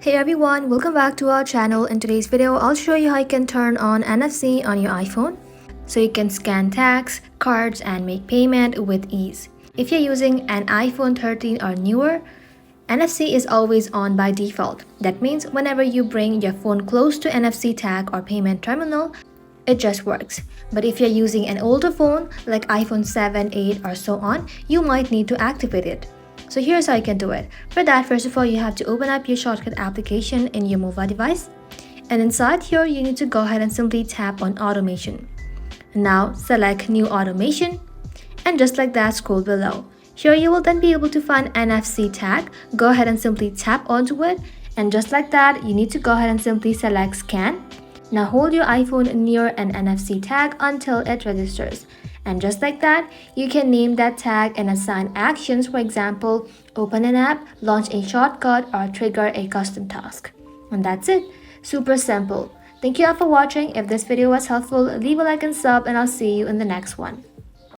Hey everyone, welcome back to our channel. In today's video, I'll show you how you can turn on NFC on your iPhone so you can scan tags, cards, and make payment with ease. If you're using an iPhone 13 or newer, NFC is always on by default. That means whenever you bring your phone close to NFC tag or payment terminal, it just works. But if you're using an older phone like iPhone 7, 8 or so on, you might need to activate it. So here's how you can do it. For that, first of all, you have to open up your shortcut application in your mobile device. And inside here, you need to go ahead and simply tap on automation. Now select new automation and just like that, scroll below. Here you will then be able to find NFC tag. Go ahead and simply tap onto it. And just like that, you need to go ahead and simply select scan. Now hold your iPhone near an NFC tag until it registers. And just like that, you can name that tag and assign actions, for example, open an app, launch a shortcut, or trigger a custom task. And that's it. Super simple. Thank you all for watching. If this video was helpful, leave a like and sub, and I'll see you in the next one.